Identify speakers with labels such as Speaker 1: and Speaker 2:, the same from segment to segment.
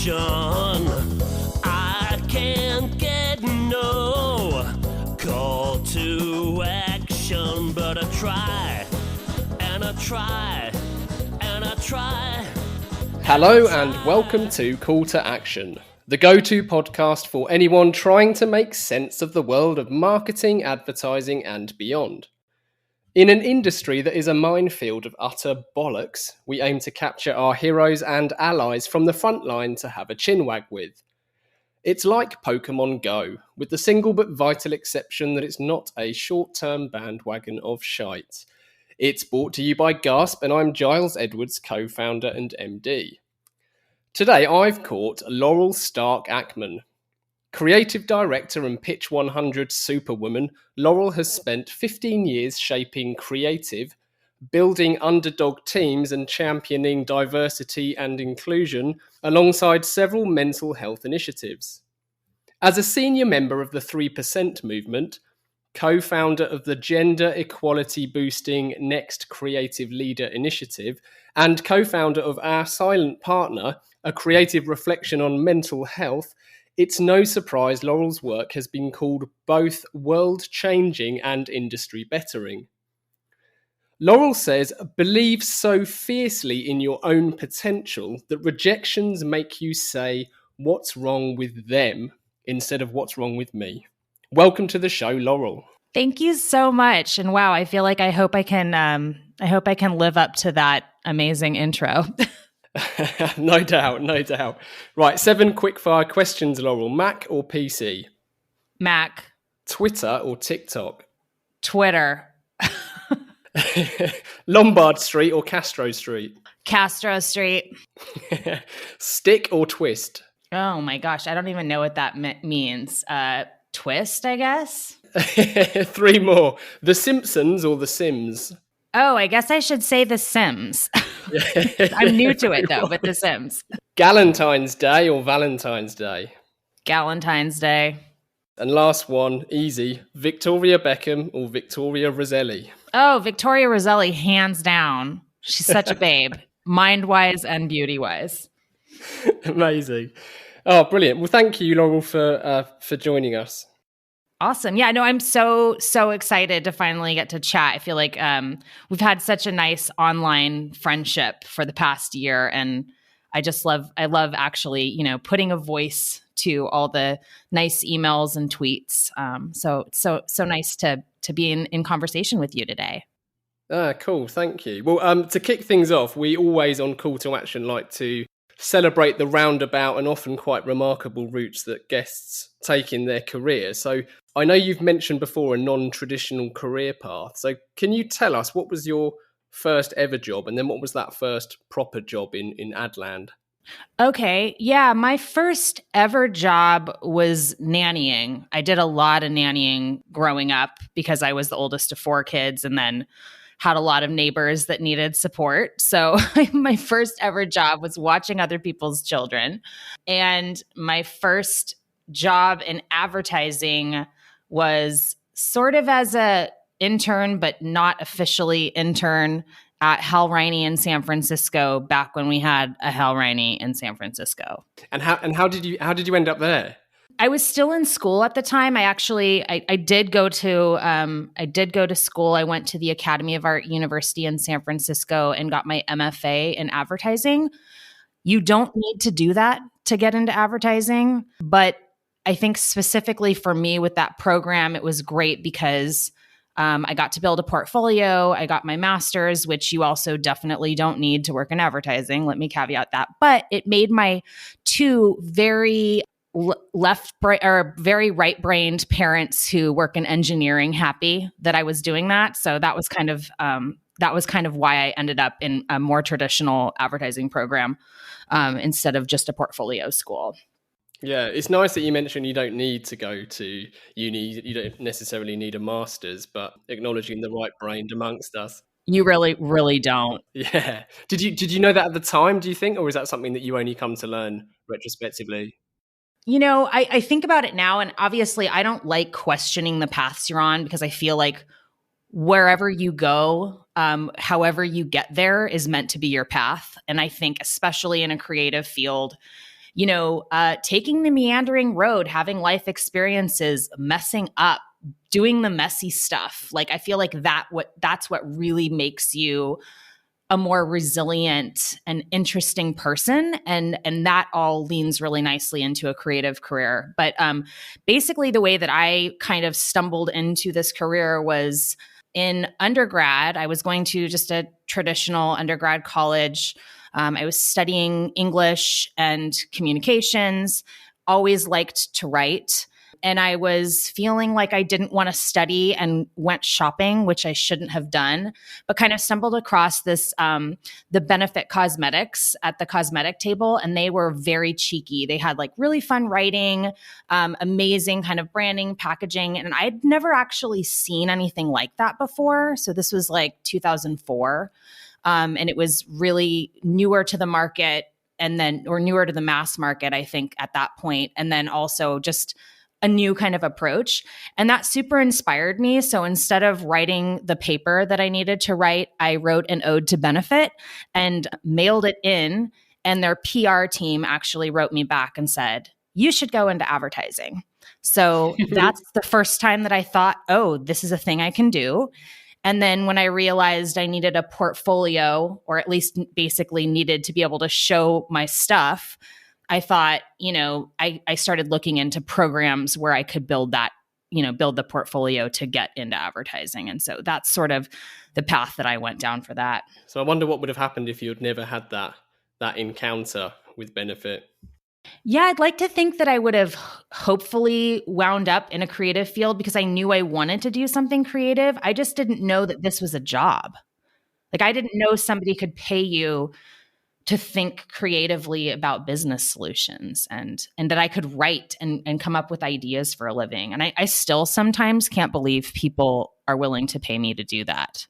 Speaker 1: action. I can't get no call to action, but I try, and I try, and I try.
Speaker 2: Hello and welcome to Call to Action, the go-to podcast for anyone trying to make sense of the world of marketing, advertising and beyond. In an industry that is a minefield of utter bollocks, we aim to capture our heroes and allies from the front line to have a chinwag with. It's like Pokemon Go, with the single but vital exception that it's not a short-term bandwagon of shite. It's brought to you by Gasp, and I'm Giles Edwards, co-founder and MD. Today I've caught Laurel Stark Akman. Creative director and Pitch 100 Superwoman, Laurel has spent 15 years shaping creative, building underdog teams and championing diversity and inclusion alongside several mental health initiatives. As a senior member of the 3% movement, co-founder of the Gender Equality Boosting Next Creative Leader Initiative, and co-founder of Our Silent Partner, a creative reflection on mental health, it's no surprise Laurel's work has been called both world-changing and industry-bettering. Laurel says, believe so fiercely in your own potential that rejections make you say, what's wrong with them, instead of what's wrong with me. Welcome to the show, Laurel.
Speaker 3: Thank you so much. And wow, I feel like I hope I can live up to that amazing intro.
Speaker 2: No doubt. Right, 7 quickfire questions, Laurel. Mac or PC?
Speaker 3: Mac.
Speaker 2: Twitter or TikTok?
Speaker 3: Twitter.
Speaker 2: Lombard Street or Castro Street?
Speaker 3: Castro Street.
Speaker 2: Stick or twist?
Speaker 3: Oh my gosh, I don't even know what that means. Twist, I guess?
Speaker 2: 3 more. The Simpsons or The Sims?
Speaker 3: Oh, I guess I should say The Sims. I'm new to it though, but The Sims.
Speaker 2: Galentine's Day or Valentine's Day?
Speaker 3: Galentine's Day.
Speaker 2: And last one, easy. Victoria Beckham or Victoria Roselli?
Speaker 3: Oh, Victoria Roselli, hands down. She's such a babe, mind-wise and beauty-wise.
Speaker 2: Amazing. Oh, brilliant. Well, thank you, Laurel, for joining us.
Speaker 3: Awesome. Yeah, no, I'm so excited to finally get to chat. I feel like we've had such a nice online friendship for the past year, and I love actually, putting a voice to all the nice emails and tweets. So nice to be in conversation with you today.
Speaker 2: Cool. Thank you. Well, to kick things off, we always on Call to Action like to celebrate the roundabout and often quite remarkable routes that guests take in their career. So I know you've mentioned before a non-traditional career path. So can you tell us what was your first ever job, and then what was that first proper job in Adland?
Speaker 3: Okay. Yeah. My first ever job was nannying. I did a lot of nannying growing up because I was the oldest of 4 kids and then had a lot of neighbors that needed support. So my first ever job was watching other people's children. And my first job in advertising was sort of as a intern, but not officially intern, at Hal Riney in San Francisco back when we had a Hal Riney in San Francisco.
Speaker 2: And how did you end up there?
Speaker 3: I was still in school at the time. I did go to school. I went to the Academy of Art University in San Francisco and got my MFA in advertising. You don't need to do that to get into advertising, but I think specifically for me with that program, it was great because I got to build a portfolio. I got my master's, which you also definitely don't need to work in advertising. Let me caveat that. But it made my 2 very very right-brained parents who work in engineering happy that I was doing that. So that was kind of why I ended up in a more traditional advertising program instead of just a portfolio school.
Speaker 2: Yeah, it's nice that you mentioned you don't need to go to uni. You don't necessarily need a master's, but acknowledging the right-brained amongst us.
Speaker 3: You really, really don't.
Speaker 2: Yeah. Did you know that at the time, do you think? Or is that something that you only come to learn retrospectively?
Speaker 3: I think about it now, and obviously I don't like questioning the paths you're on because I feel like wherever you go, however you get there is meant to be your path. And I think especially in a creative field, taking the meandering road, having life experiences, messing up, doing the messy stuff. Like, I feel like that's what really makes you a more resilient and interesting person. And that all leans really nicely into a creative career. But basically the way that I kind of stumbled into this career was in undergrad. I was going to just a traditional undergrad college. I was studying English and communications, always liked to write. And I was feeling like I didn't want to study and went shopping, which I shouldn't have done, but kind of stumbled across this, the Benefit Cosmetics at the cosmetic table. And they were very cheeky. They had like really fun writing, amazing kind of branding, packaging. And I'd never actually seen anything like that before. So this was like 2004. And it was really newer to the market or newer to the mass market, I think, at that point. And then also just a new kind of approach. And that super inspired me. So instead of writing the paper that I needed to write, I wrote an ode to Benefit and mailed it in. And their PR team actually wrote me back and said, you should go into advertising. So that's the first time that I thought, oh, this is a thing I can do. And then when I realized I needed a portfolio, or at least basically needed to be able to show my stuff, I thought, I started looking into programs where I could build the portfolio to get into advertising. And so that's sort of the path that I went down for that.
Speaker 2: So I wonder what would have happened if you had never had that encounter with Benefit.
Speaker 3: Yeah, I'd like to think that I would have hopefully wound up in a creative field because I knew I wanted to do something creative. I just didn't know that this was a job. Like, I didn't know somebody could pay you to think creatively about business solutions and that I could write and come up with ideas for a living. And I still sometimes can't believe people are willing to pay me to do that.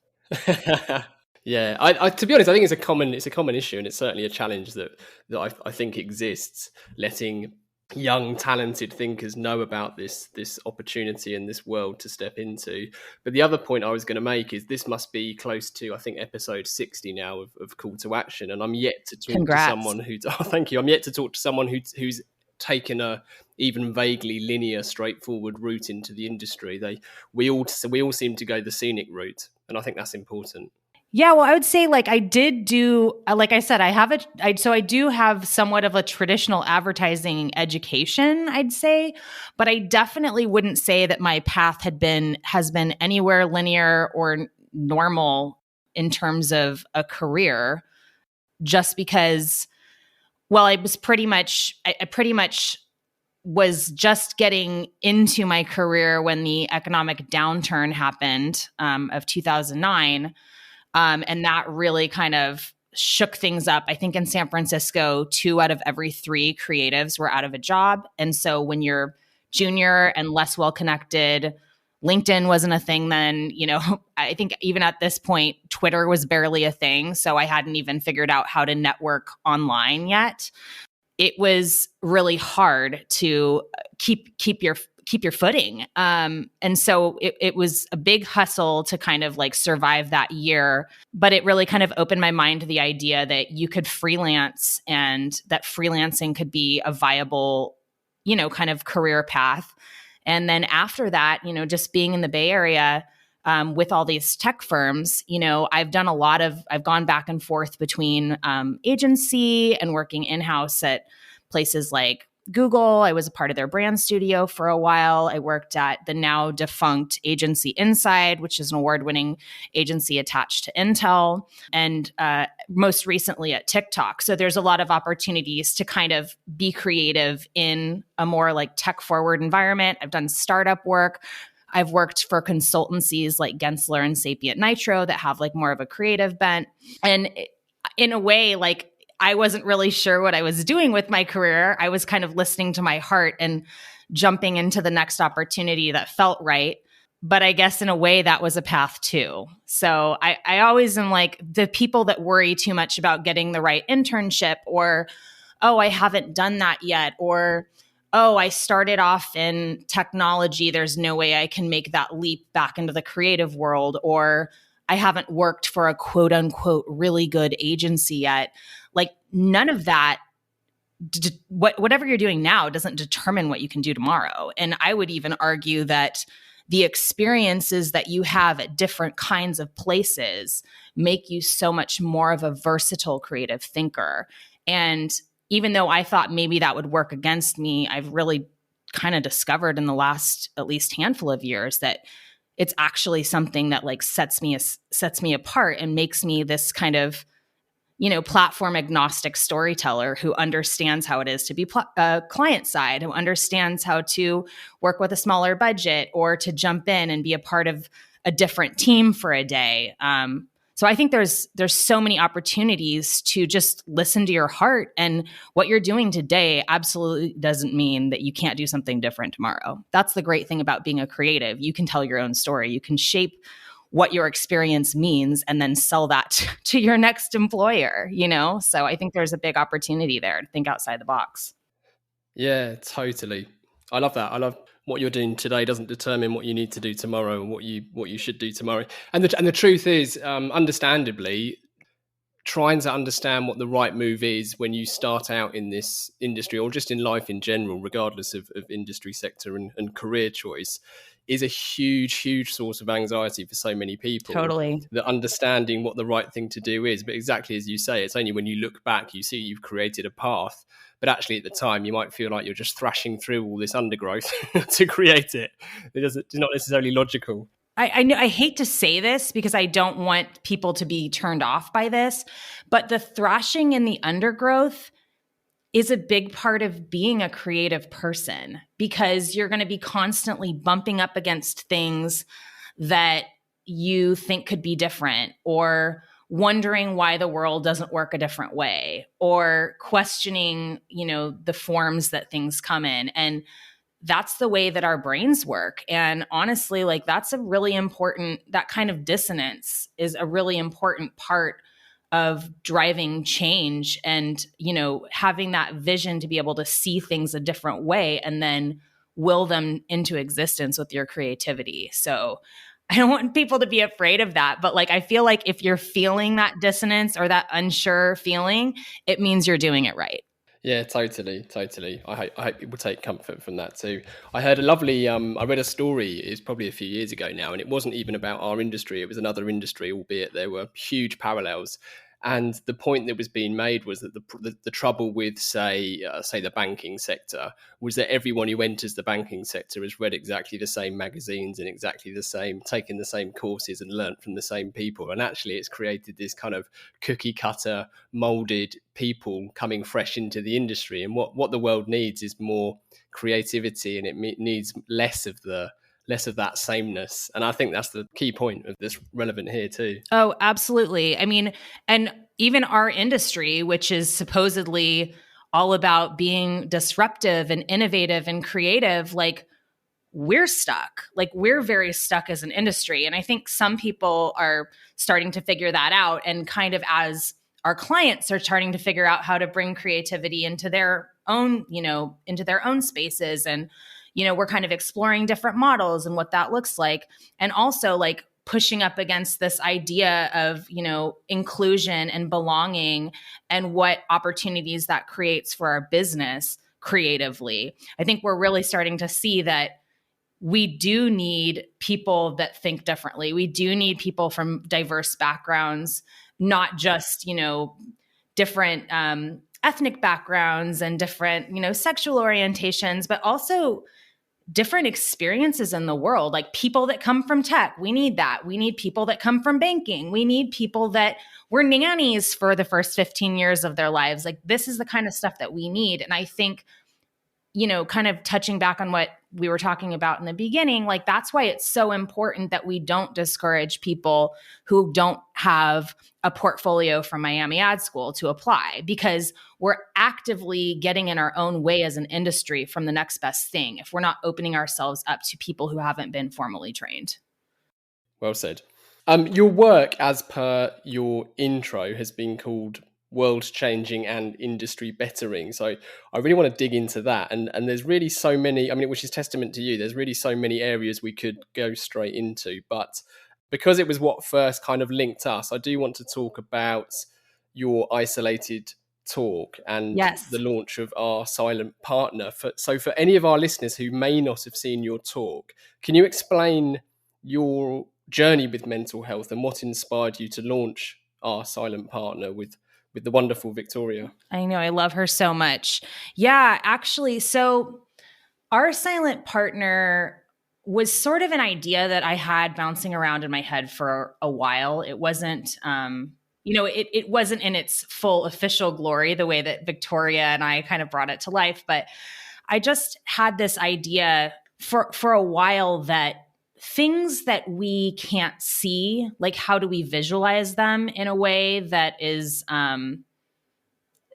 Speaker 2: Yeah, I to be honest, I think it's a common issue, and it's certainly a challenge that I think exists, letting young talented thinkers know about this opportunity and this world to step into. But the other point I was going to make is this must be close to, I think, episode 60 now of Call to Action, and I'm yet to talk to someone who's thank you, I'm yet to talk to someone who's taken a even vaguely linear, straightforward route into the industry. We all seem to go the scenic route, and I think that's important.
Speaker 3: Yeah, well, I would say like I did do, like I said, I do have somewhat of a traditional advertising education, I'd say, but I definitely wouldn't say that my path has been anywhere linear or normal in terms of a career, just because, well, I pretty much was just getting into my career when the economic downturn happened of 2009. And that really kind of shook things up. I think in San Francisco, 2 out of every 3 creatives were out of a job. And so when you're junior and less well-connected, LinkedIn wasn't a thing then. I think even at this point, Twitter was barely a thing. So I hadn't even figured out how to network online yet. It was really hard to keep your footing. And so it was a big hustle to kind of like survive that year, but it really kind of opened my mind to the idea that you could freelance and that freelancing could be a viable, kind of career path. And then after that, just being in the Bay Area with all these tech firms, I've gone back and forth between agency and working in-house at places like Google. I was a part of their brand studio for a while. I worked at the now defunct agency Inside, which is an award-winning agency attached to Intel, and most recently at TikTok. So there's a lot of opportunities to kind of be creative in a more like tech-forward environment. I've done startup work. I've worked for consultancies like Gensler and Sapient Nitro that have like more of a creative bent. And in a way, like, I wasn't really sure what I was doing with my career. I was kind of listening to my heart and jumping into the next opportunity that felt right. But I guess in a way that was a path too. So I always am like the people that worry too much about getting the right internship, or, oh, I haven't done that yet, or, oh, I started off in technology. There's no way I can make that leap back into the creative world, or I haven't worked for a quote unquote really good agency yet. Like none of that whatever you're doing now doesn't determine what you can do tomorrow. And I would even argue that the experiences that you have at different kinds of places make you so much more of a versatile creative thinker. And even though I thought maybe that would work against me, I've really kind of discovered in the last at least handful of years that it's actually something that like sets me apart and makes me this kind of, platform agnostic storyteller who understands how it is to be client side, who understands how to work with a smaller budget or to jump in and be a part of a different team for a day. So I think there's so many opportunities to just listen to your heart, and what you're doing today absolutely doesn't mean that you can't do something different tomorrow. That's the great thing about being a creative. You can tell your own story. You can shape what your experience means and then sell that to your next employer, So I think there's a big opportunity there to think outside the box.
Speaker 2: Yeah, totally. I love that. I love what you're doing today doesn't determine what you need to do tomorrow and what you should do tomorrow. And the truth is, understandably, trying to understand what the right move is when you start out in this industry or just in life in general, regardless of industry sector and career choice, is a huge source of anxiety for so many people.
Speaker 3: Totally.
Speaker 2: That understanding what the right thing to do is. But exactly as you say, it's only when you look back, you see you've created a path. But actually at the time, you might feel like you're just thrashing through all this undergrowth to create it. It's not necessarily logical.
Speaker 3: I know I hate to say this because I don't want people to be turned off by this, but the thrashing and the undergrowth is a big part of being a creative person, because you're going to be constantly bumping up against things that you think could be different, or wondering why the world doesn't work a different way, or questioning, the forms that things come in. And that's the way that our brains work. And honestly, like that kind of dissonance is a really important part of driving change and, having that vision to be able to see things a different way and then will them into existence with your creativity. So I don't want people to be afraid of that, but like, I feel like if you're feeling that dissonance or that unsure feeling, it means you're doing it right.
Speaker 2: Yeah, totally. I hope people take comfort from that too. I heard a lovely, I read a story, it's probably a few years ago now, and it wasn't even about our industry, it was another industry, albeit there were huge parallels. And the point that was being made was that the trouble with, say the banking sector was that everyone who enters the banking sector has read exactly the same magazines and exactly the same, taken the same courses and learnt from the same people. And actually it's created this kind of cookie cutter, molded people coming fresh into the industry. And what the world needs is more creativity, and it needs less of that sameness. And I think that's the key point of this relevant here too.
Speaker 3: Oh, absolutely. I mean, and even our industry, which is supposedly all about being disruptive and innovative and creative, like we're stuck. Like we're very stuck as an industry. And I think some people are starting to figure that out. And kind of as our clients are starting to figure out how to bring creativity into their own, into their own spaces. And we're kind of exploring different models and what that looks like. And also like pushing up against this idea of, inclusion and belonging and what opportunities that creates for our business creatively. I think we're really starting to see that we do need people that think differently. We do need people from diverse backgrounds, not just, different ethnic backgrounds and different, sexual orientations, but also different experiences in the world, like people that come from tech. We need that. We need people that come from banking. We need people that were nannies for the first 15 years of their lives. Like this is the kind of stuff that we need. And I think, kind of touching back on what we were talking about in the beginning, like that's why it's so important that we don't discourage people who don't have a portfolio from Miami Ad School to apply, because we're actively getting in our own way as an industry from the next best thing if we're not opening ourselves up to people who haven't been formally trained.
Speaker 2: Well said. Your work, as per your intro, has been called world changing and industry bettering. So I really want to dig into that. And there's really so many, which is testament to you, there's really so many areas we could go straight into. But because it was what first kind of linked us, I do want to talk about your isolated talk and
Speaker 3: Yes.
Speaker 2: the launch of our silent partner. So for any of our listeners who may not have seen your talk, can you explain your journey with mental health and what inspired you to launch our silent partner with the wonderful Victoria?
Speaker 3: I know. I love her so much. Yeah, actually. So our silent partner was sort of an idea that I had bouncing around in my head for a while. It wasn't, it wasn't in its full official glory the way that Victoria and I kind of brought it to life. But I just had this idea for a while that things that we can't see, like how do we visualize them in a way that is,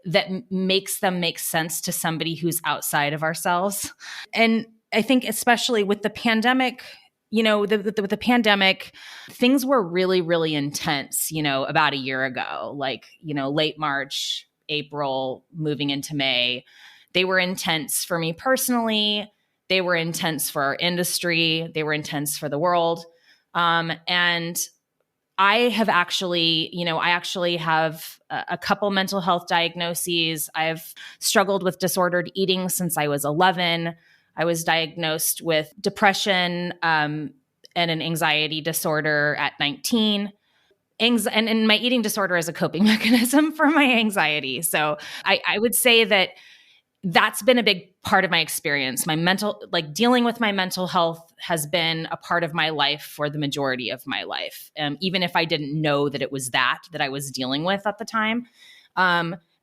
Speaker 3: that makes them make sense to somebody who's outside of ourselves. And I think especially with the pandemic, with the pandemic, things were really, really intense, about a year ago, like, late March, April, moving into May. They were intense for me personally. They were intense for our industry. They were intense for the world. And I actually have a couple mental health diagnoses. I've struggled with disordered eating since I was 11. I was diagnosed with depression and an anxiety disorder at 19. And my eating disorder is a coping mechanism for my anxiety. So I would say that's been a big part of my experience. Dealing with my mental health has been a part of my life for the majority of my life. Even if I didn't know that it was that I was dealing with at the time.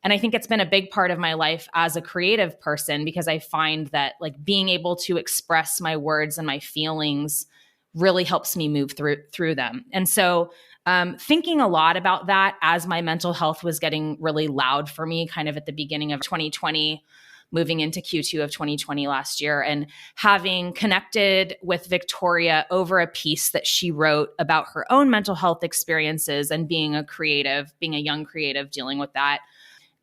Speaker 3: And I think it's been a big part of my life as a creative person, because I find that being able to express my words and my feelings really helps me move through them. And so thinking a lot about that as my mental health was getting really loud for me kind of at the beginning of 2020, moving into Q2 of 2020 last year, and having connected with Victoria over a piece that she wrote about her own mental health experiences and being a young creative dealing with that,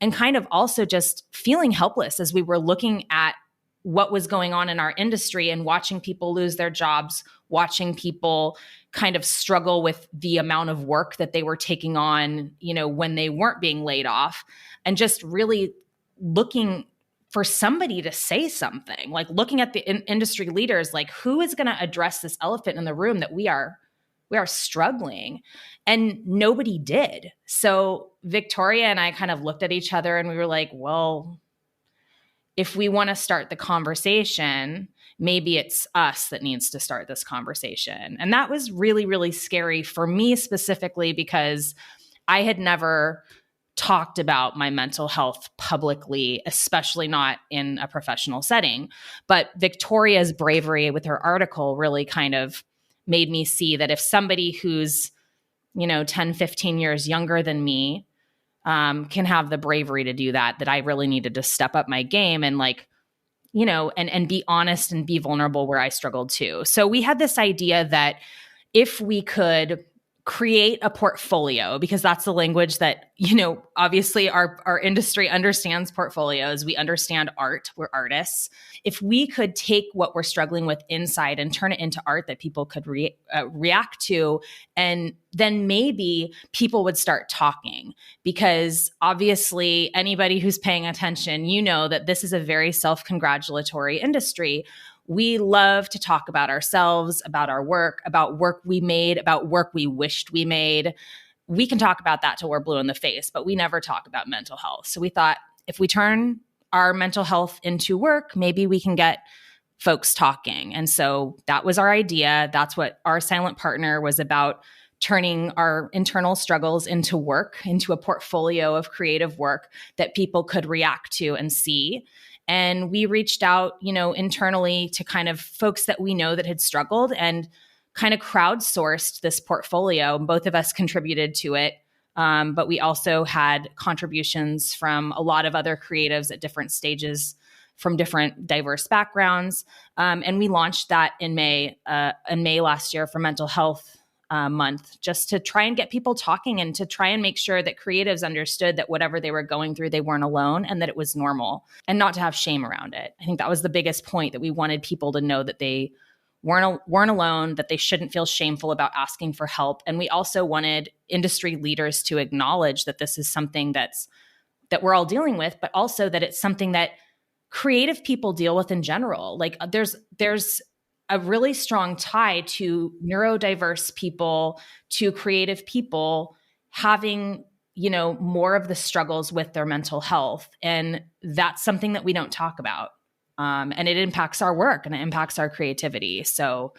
Speaker 3: and kind of also just feeling helpless as we were looking at what was going on in our industry and watching people lose their jobs, watching people kind of struggle with the amount of work that they were taking on, when they weren't being laid off, and just really looking for somebody to say something, looking at the industry leaders, who is going to address this elephant in the room that we are struggling, and nobody did. So Victoria and I kind of looked at each other and we were like, well, if we want to start the conversation, maybe it's us that needs to start this conversation. And that was really, really scary for me specifically, because I had never talked about my mental health publicly, especially not in a professional setting. But Victoria's bravery with her article really kind of made me see that if somebody who's, 10, 15 years younger than me can have the bravery to do that I really needed to step up my game and and be honest and be vulnerable where I struggled too. So we had this idea that if we could create a portfolio, because that's the language that, obviously our industry understands portfolios. We understand art. We're artists. If we could take what we're struggling with inside and turn it into art that people could react to, and then maybe people would start talking, because obviously anybody who's paying attention, that this is a very self-congratulatory industry. We love to talk about ourselves, about our work, about work we made, about work we wished we made. We can talk about that till we're blue in the face, but we never talk about mental health. So we thought if we turn our mental health into work, maybe we can get folks talking. And so that was our idea. That's what our silent partner was about, turning our internal struggles into work, into a portfolio of creative work that people could react to and see. And we reached out, internally to kind of folks that we know that had struggled, and kind of crowdsourced this portfolio. Both of us contributed to it, but we also had contributions from a lot of other creatives at different stages from different diverse backgrounds. And we launched that in May last year for Mental Health Month, just to try and get people talking and to try and make sure that creatives understood that whatever they were going through, they weren't alone, and that it was normal, and not to have shame around it. I think that was the biggest point, that we wanted people to know that they weren't alone, that they shouldn't feel shameful about asking for help. And we also wanted industry leaders to acknowledge that this is something that's that we're all dealing with, but also that it's something that creative people deal with in general. Like there's a really strong tie to neurodiverse people, to creative people having, more of the struggles with their mental health. And that's something that we don't talk about. And it impacts our work and it impacts our creativity. So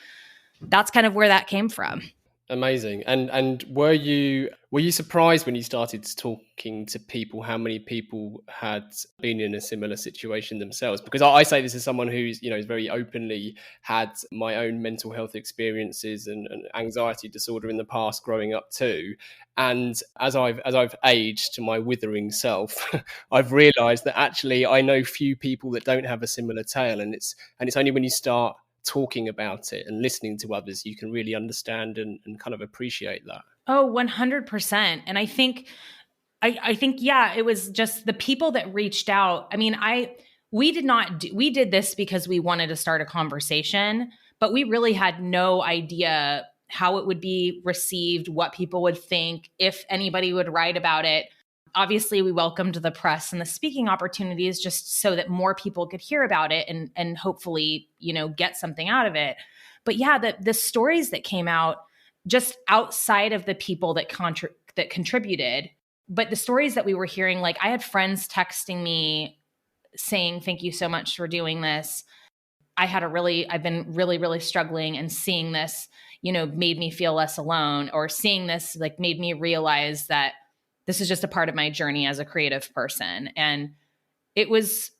Speaker 3: that's kind of where that came from.
Speaker 2: Amazing. And were you surprised when you started talking to people how many people had been in a similar situation themselves? Because I say this as someone who's is very openly had my own mental health experiences and anxiety disorder in the past growing up too. And as I've aged to my withering self, I've realised that actually I know few people that don't have a similar tale, and it's only when you start talking about it and listening to others you can really understand and kind of appreciate that.
Speaker 3: Oh, 100%. And I think yeah, it was just the people that reached out. I mean, we did this because we wanted to start a conversation, but we really had no idea how it would be received, what people would think, if anybody would write about it. Obviously, we welcomed the press and the speaking opportunities just so that more people could hear about it and hopefully, get something out of it. But yeah, the stories that came out just outside of the people that contributed, but the stories that we were hearing, like I had friends texting me saying, "Thank you so much for doing this. I've been really, really struggling, and seeing this, made me feel less alone," or seeing this like made me realize that this is just a part of my journey as a creative person. And it was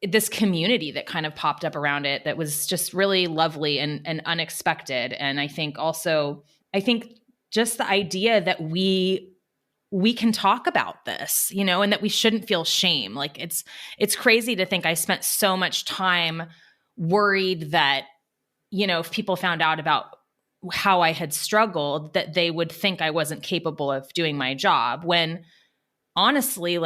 Speaker 3: this community that kind of popped up around it that was just really lovely and unexpected. And I think just the idea that we can talk about this, and that we shouldn't feel shame. Like it's crazy to think I spent so much time worried that, if people found out about how I had struggled, that they would think I wasn't capable of doing my job, when honestly,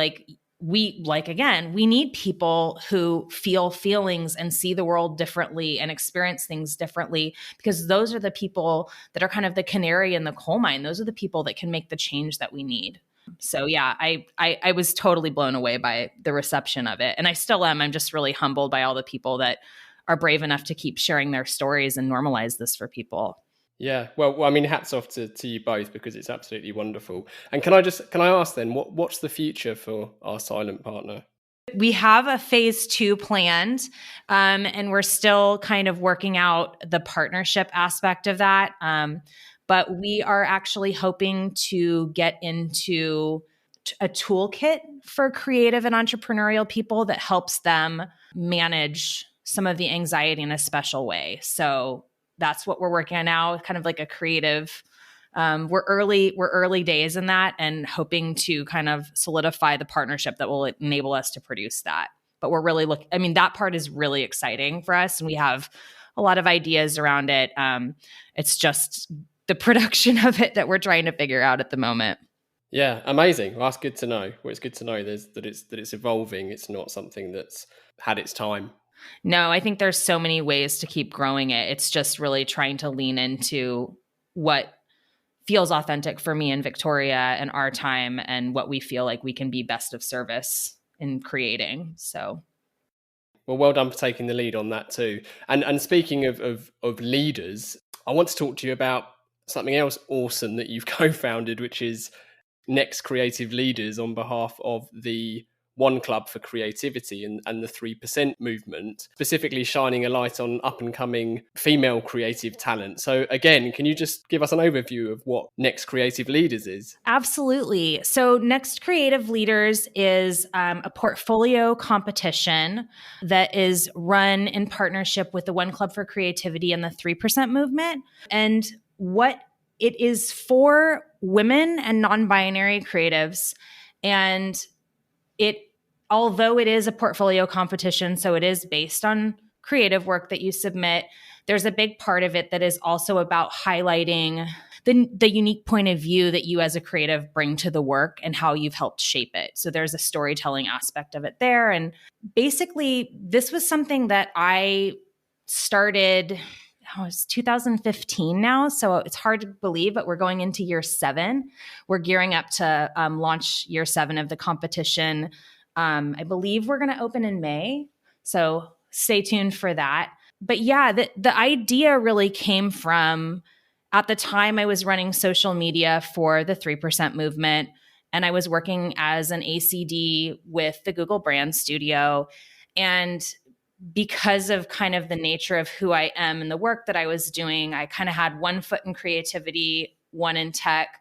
Speaker 3: we need people who feel feelings and see the world differently and experience things differently, because those are the people that are kind of the canary in the coal mine. Those are the people that can make the change that we need. So yeah, I was totally blown away by the reception of it. And I still am. I'm just really humbled by all the people that are brave enough to keep sharing their stories and normalize this for people.
Speaker 2: Yeah, well, I mean, hats off to you both, because it's absolutely wonderful. And can I ask then, what's the future for our silent partner?
Speaker 3: We have a phase 2 planned, and we're still kind of working out the partnership aspect of that. But we are actually hoping to get into a toolkit for creative and entrepreneurial people that helps them manage some of the anxiety in a special way. So that's what we're working on now, kind of like a creative. We're early days in that, and hoping to kind of solidify the partnership that will enable us to produce that. But we're really that part is really exciting for us, and we have a lot of ideas around it. It's just the production of it that we're trying to figure out at the moment.
Speaker 2: Yeah, amazing. Well, that's good to know. Well, it's good to know that it's evolving. It's not something that's had its time.
Speaker 3: No, I think there's so many ways to keep growing it. It's just really trying to lean into what feels authentic for me and Victoria and our time, and what we feel like we can be best of service in creating. So,
Speaker 2: well done for taking the lead on that too. And speaking of leaders, I want to talk to you about something else awesome that you've co-founded, which is Next Creative Leaders, on behalf of the One Club for Creativity and the 3% movement, specifically shining a light on up-and-coming female creative talent. So again, can you just give us an overview of what Next Creative Leaders is?
Speaker 3: Absolutely. So Next Creative Leaders is a portfolio competition that is run in partnership with the One Club for Creativity and the 3% movement. And what it is for women and non-binary creatives. And although it is a portfolio competition, so it is based on creative work that you submit, there's a big part of it that is also about highlighting the unique point of view that you as a creative bring to the work and how you've helped shape it. So there's a storytelling aspect of it there. And basically, this was something that I started, it's 2015 now. So it's hard to believe, but we're going into year 7. We're gearing up to launch year 7 of the competition. I believe we're going to open in May. So stay tuned for that. But yeah, the idea really came from, at the time I was running social media for the 3% movement, and I was working as an ACD with the Google Brand Studio. And because of kind of the nature of who I am and the work that I was doing, I kind of had one foot in creativity, one in tech.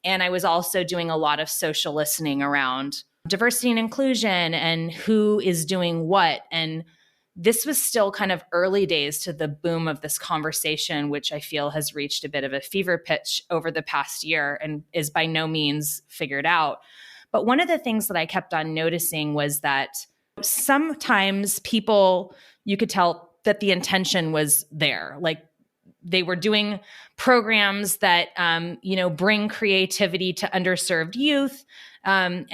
Speaker 3: And I was also doing a lot of social listening around diversity and inclusion and who is doing what. And this was still kind of early days to the boom of this conversation, which I feel has reached a bit of a fever pitch over the past year and is by no means figured out. But one of the things that I kept on noticing was that sometimes people, you could tell that the intention was there. Like they were doing programs that, bring creativity to underserved youth. And,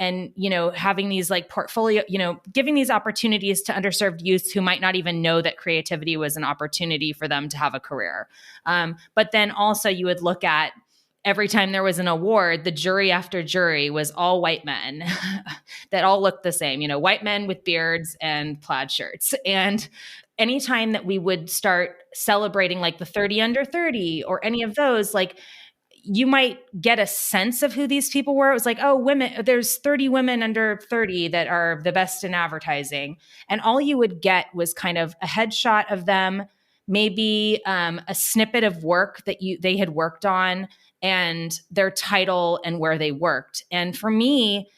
Speaker 3: having these like portfolio, giving these opportunities to underserved youth who might not even know that creativity was an opportunity for them to have a career. But then also you would look at, every time there was an award, the jury after jury was all white men that all looked the same, white men with beards and plaid shirts. And anytime that we would start celebrating like the 30 under 30 or any of those, like you might get a sense of who these people were. It was like, oh, women, there's 30 women under 30 that are the best in advertising. And all you would get was kind of a headshot of them, maybe a snippet of work that they had worked on, and their title and where they worked. And for me,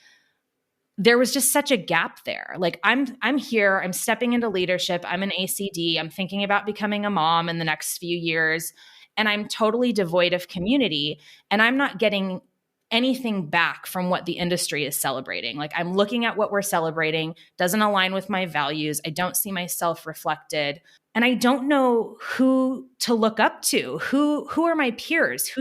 Speaker 3: there was just such a gap there. Like I'm here, I'm stepping into leadership. I'm an ACD. I'm thinking about becoming a mom in the next few years, and I'm totally devoid of community, and I'm not getting anything back from what the industry is celebrating. Like I'm looking at what we're celebrating, doesn't align with my values. I don't see myself reflected. And I don't know who to look up to. Who are my peers?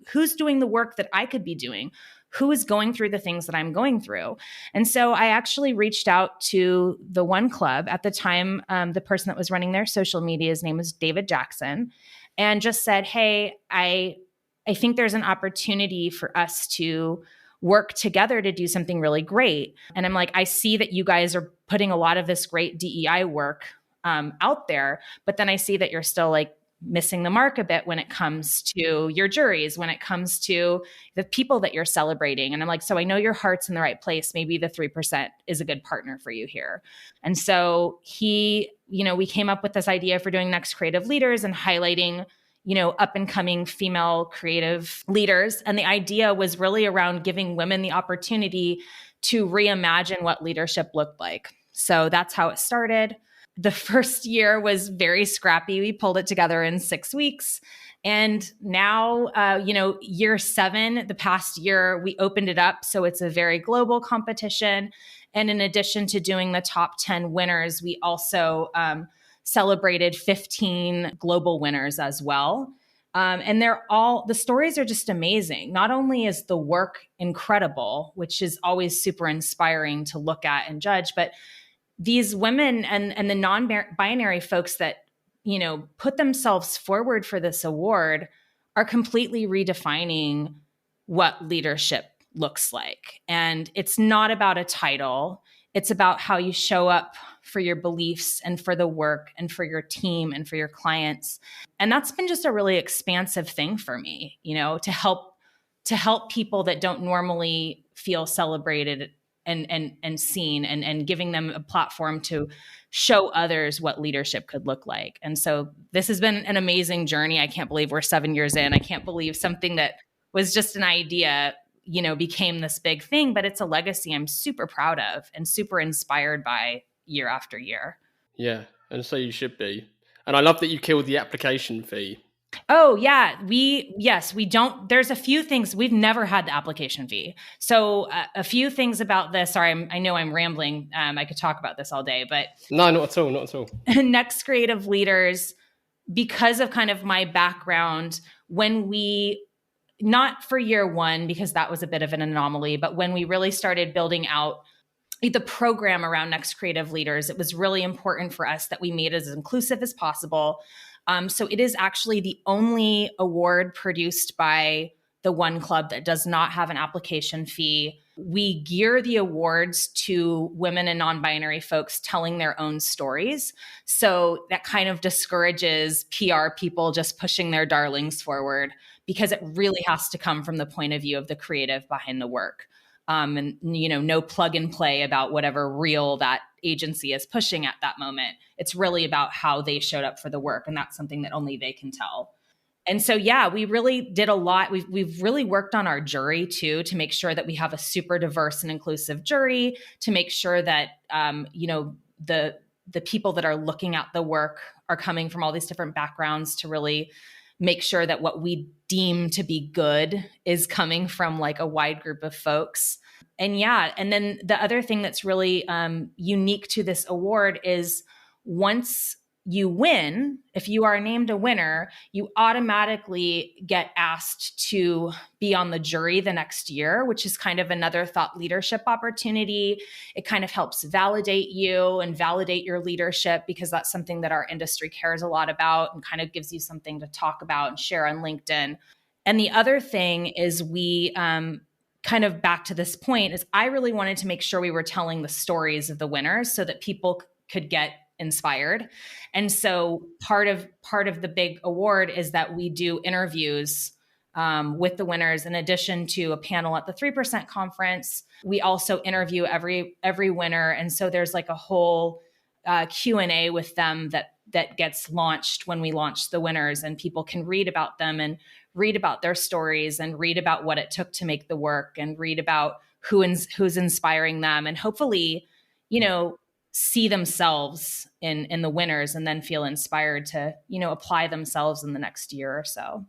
Speaker 3: Who's doing the work that I could be doing? Who is going through the things that I'm going through? And so I actually reached out to the One Club at the time. The person that was running their social media, his name was David Jackson, and just said, "Hey, I think there's an opportunity for us to work together to do something really great." And I'm like, I see that you guys are putting a lot of this great DEI work out there, but then I see that you're still like missing the mark a bit when it comes to your juries, when it comes to the people that you're celebrating. And I'm like, so I know your heart's in the right place. Maybe the 3% is a good partner for you here. And so we came up with this idea for doing Next Creative Leaders and highlighting, up and coming female creative leaders. And the idea was really around giving women the opportunity to reimagine what leadership looked like. So that's how it started. The first year was very scrappy. We pulled it together in 6 weeks. And now, year 7, the past year, we opened it up. So it's a very global competition. And in addition to doing the top 10 winners, we also celebrated 15 global winners as well. And the stories are just amazing. Not only is the work incredible, which is always super inspiring to look at and judge, but these women and the non-binary folks that, put themselves forward for this award are completely redefining what leadership looks like. And it's not about a title. It's about how you show up for your beliefs and for the work and for your team and for your clients. And that's been just a really expansive thing for me, to help people that don't normally feel celebrated and seen, and giving them a platform to show others what leadership could look like. And so this has been an amazing journey. I can't believe we're 7 years in. I can't believe something that was just an idea, became this big thing, but it's a legacy I'm super proud of and super inspired by year after year.
Speaker 2: Yeah, and so you should be. And I love that you killed the application fee.
Speaker 3: Oh, yeah. We don't, there's a few things, we've never had the application fee. So a few things about this, sorry, I know I'm rambling. I could talk about this all day, but.
Speaker 2: No, not at all.
Speaker 3: Next Creative Leaders, because of kind of my background, not for year 1, because that was a bit of an anomaly, but when we really started building out the program around Next Creative Leaders, it was really important for us that we made it as inclusive as possible. So it is actually the only award produced by the one club that does not have an application fee. We gear the awards to women and non-binary folks telling their own stories. So that kind of discourages PR people just pushing their darlings forward, because it really has to come from the point of view of the creative behind the work. And, no plug and play about whatever reel that agency is pushing at that moment. It's really about how they showed up for the work. And that's something that only they can tell. And so, yeah, we really did a lot. We've really worked on our jury too, to make sure that we have a super diverse and inclusive jury, to make sure that, the people that are looking at the work are coming from all these different backgrounds, to really make sure that what we deem to be good is coming from like a wide group of folks. And yeah, and then the other thing that's really unique to this award is once you win, if you are named a winner, you automatically get asked to be on the jury the next year, which is kind of another thought leadership opportunity. It kind of helps validate you and validate your leadership, because that's something that our industry cares a lot about, and kind of gives you something to talk about and share on LinkedIn. And the other thing is we kind of back to this point is I really wanted to make sure we were telling the stories of the winners so that people could get inspired. And so part of the big award is that we do interviews with the winners. In addition to a panel at the 3% conference, we also interview every winner. And so there's like a whole Q&A with them that gets launched when we launch the winners, and people can read about them and read about their stories and read about what it took to make the work and read about who's inspiring them, and hopefully, see themselves in the winners, and then feel inspired to, apply themselves in the next year or so.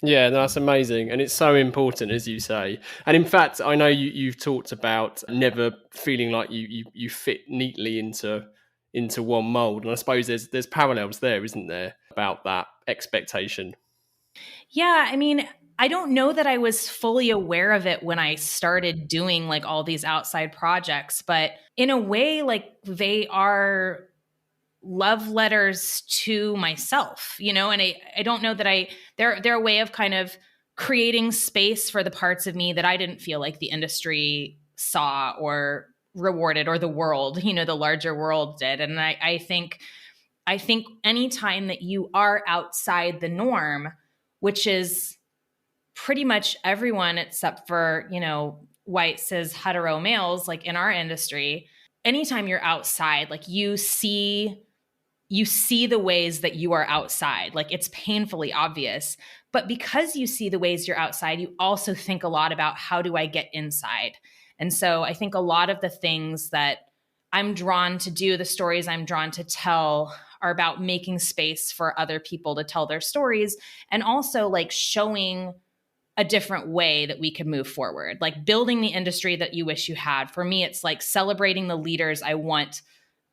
Speaker 2: Yeah, that's amazing. And it's so important, as you say. And in fact, I know you've talked about never feeling like you fit neatly into one mold. And I suppose there's parallels there, isn't there, about that expectation?
Speaker 3: Yeah, I mean, I don't know that I was fully aware of it when I started doing like all these outside projects, but in a way, like they are love letters to myself, and I don't know that they're a way of kind of creating space for the parts of me that I didn't feel like the industry saw or rewarded, or the world, the larger world did. And I think anytime that you are outside the norm, which is pretty much everyone except for, white cis hetero males, like in our industry, anytime you're outside, like you see the ways that you are outside, like it's painfully obvious. But because you see the ways you're outside, you also think a lot about, how do I get inside? And so I think a lot of the things that I'm drawn to do, the stories I'm drawn to tell, are about making space for other people to tell their stories, and also like showing a different way that we could move forward, like building the industry that you wish you had. For me, it's like celebrating the leaders I want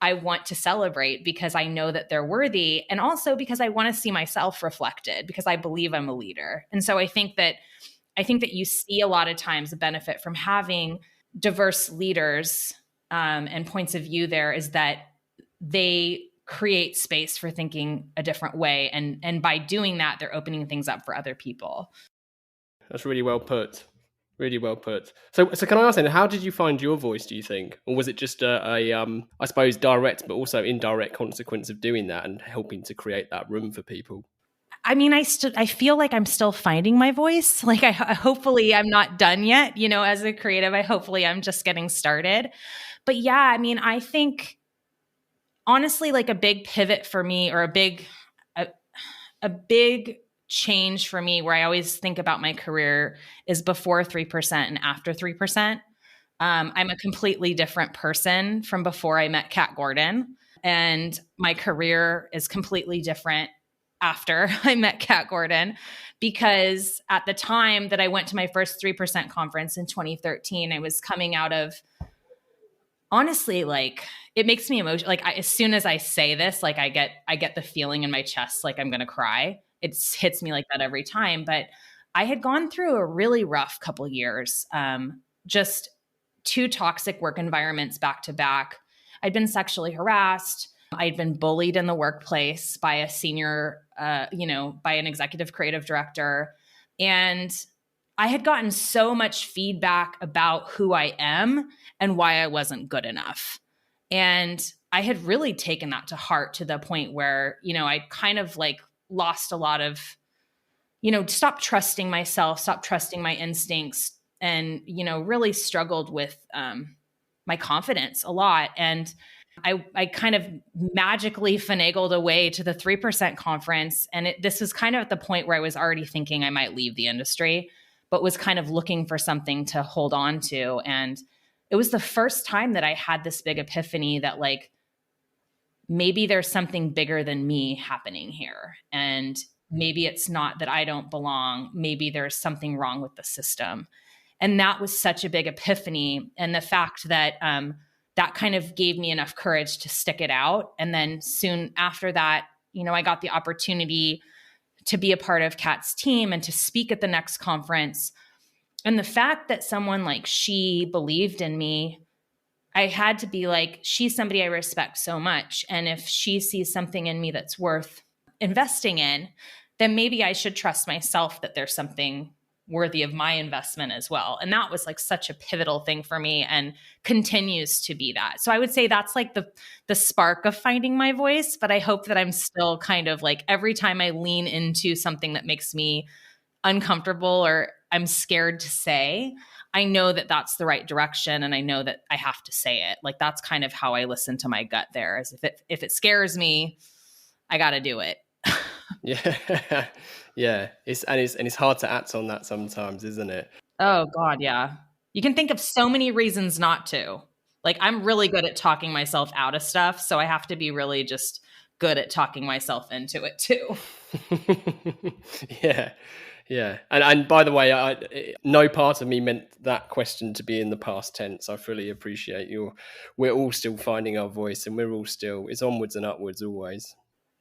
Speaker 3: to celebrate, because I know that they're worthy, and also because I want to see myself reflected, because I believe I'm a leader. And so I think that you see a lot of times a benefit from having diverse leaders and points of view there is that they create space for thinking a different way. And by doing that, they're opening things up for other people.
Speaker 2: That's really well put. Really well put. So can I ask then, how did you find your voice, do you think? Or was it just I suppose, direct but also indirect consequence of doing that and helping to create that room for people?
Speaker 3: I mean, I feel like I'm still finding my voice. Like hopefully I'm not done yet, as a creative. Hopefully I'm just getting started. But yeah, I mean, I think honestly, like a big pivot for me, or a big change for me, where I always think about my career, is before 3% and after 3%. I'm a completely different person from before I met Kat Gordon, and my career is completely different after I met Kat Gordon, because at the time that I went to my first 3% conference in 2013, I was coming out of, honestly, like it makes me emotional. Like as soon as I say this, like I get the feeling in my chest, like I'm going to cry. It hits me like that every time. But I had gone through a really rough couple years, just 2 toxic work environments back to back. I'd been sexually harassed. I'd been bullied in the workplace by a senior, by an executive creative director. And I had gotten so much feedback about who I am and why I wasn't good enough. And I had really taken that to heart to the point where, I kind of like lost a lot of, stopped trusting myself, stopped trusting my instincts, and, really struggled with my confidence a lot. And I kind of magically finagled a way to the 3% conference. And this was kind of at the point where I was already thinking I might leave the industry, but was kind of looking for something to hold on to. And it was the first time that I had this big epiphany that like, maybe there's something bigger than me happening here. And maybe it's not that I don't belong. Maybe there's something wrong with the system. And that was such a big epiphany. And the fact that that kind of gave me enough courage to stick it out. And then soon after that, I got the opportunity to be a part of Kat's team and to speak at the next conference. And the fact that someone like she believed in me, I had to be like, she's somebody I respect so much. And if she sees something in me that's worth investing in, then maybe I should trust myself that there's something worthy of my investment as well. And that was like such a pivotal thing for me and continues to be that. So I would say that's like the spark of finding my voice, but I hope that I'm still kind of like every time I lean into something that makes me uncomfortable or I'm scared to say, I know that that's the right direction and I know that I have to say it. Like that's kind of how I listen to my gut there. As if it scares me, I got to do it.
Speaker 2: Yeah. Yeah. It's hard to act on that sometimes, isn't it?
Speaker 3: Oh God, yeah. You can think of so many reasons not to. Like I'm really good at talking myself out of stuff, so I have to be really just good at talking myself into it too.
Speaker 2: Yeah. Yeah. And by the way, no part of me meant that question to be in the past tense. I fully appreciate we're all still finding our voice and it's onwards and upwards always.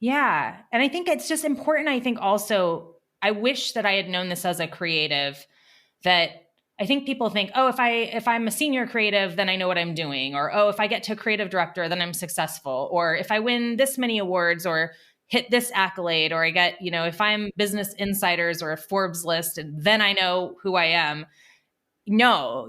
Speaker 3: Yeah. And I think it's just important. I think also, I wish that I had known this as a creative, that I think people think, oh, if I'm a senior creative, then I know what I'm doing. Or, oh, if I get to creative director, then I'm successful. Or if I win this many awards or hit this accolade, or I get, if I'm Business Insiders or a Forbes list, then I know who I am. No,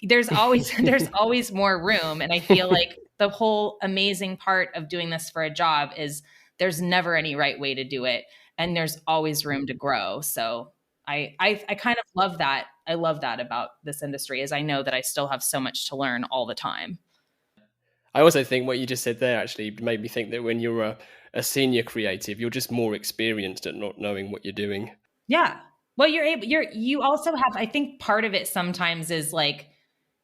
Speaker 3: there's always more room. And I feel like the whole amazing part of doing this for a job is there's never any right way to do it. And there's always room to grow. So I kind of love that. I love that about this industry is I know that I still have so much to learn all the time.
Speaker 2: I also think what you just said there actually made me think that when you're a senior creative, you're just more experienced at not knowing what you're doing.
Speaker 3: Yeah. Well, you also have, I think part of it sometimes is like,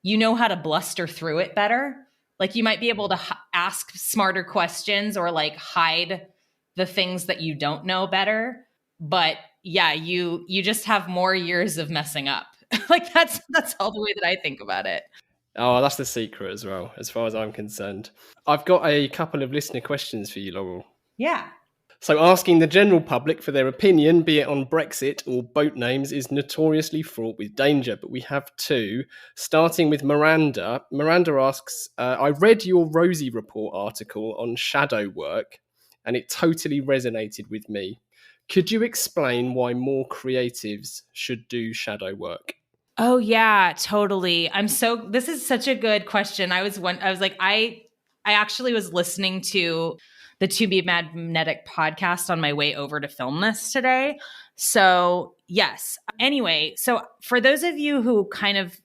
Speaker 3: how to bluster through it better. Like you might be able to ask smarter questions or like hide the things that you don't know better. But yeah, you just have more years of messing up. Like that's all the way that I think about it.
Speaker 2: Oh, that's the secret as well, as far as I'm concerned. I've got a couple of listener questions for you, Laurel.
Speaker 3: Yeah.
Speaker 2: So asking the general public for their opinion, be it on Brexit or boat names, is notoriously fraught with danger. But we have two, starting with Miranda. Miranda asks, I read your Rosie Report article on shadow work, and it totally resonated with me. Could you explain why more creatives should do shadow work?
Speaker 3: Oh yeah, totally. This is such a good question. I actually was listening to the To Be Magnetic podcast on my way over to film this today. So yes. Anyway, so for those of you who kind of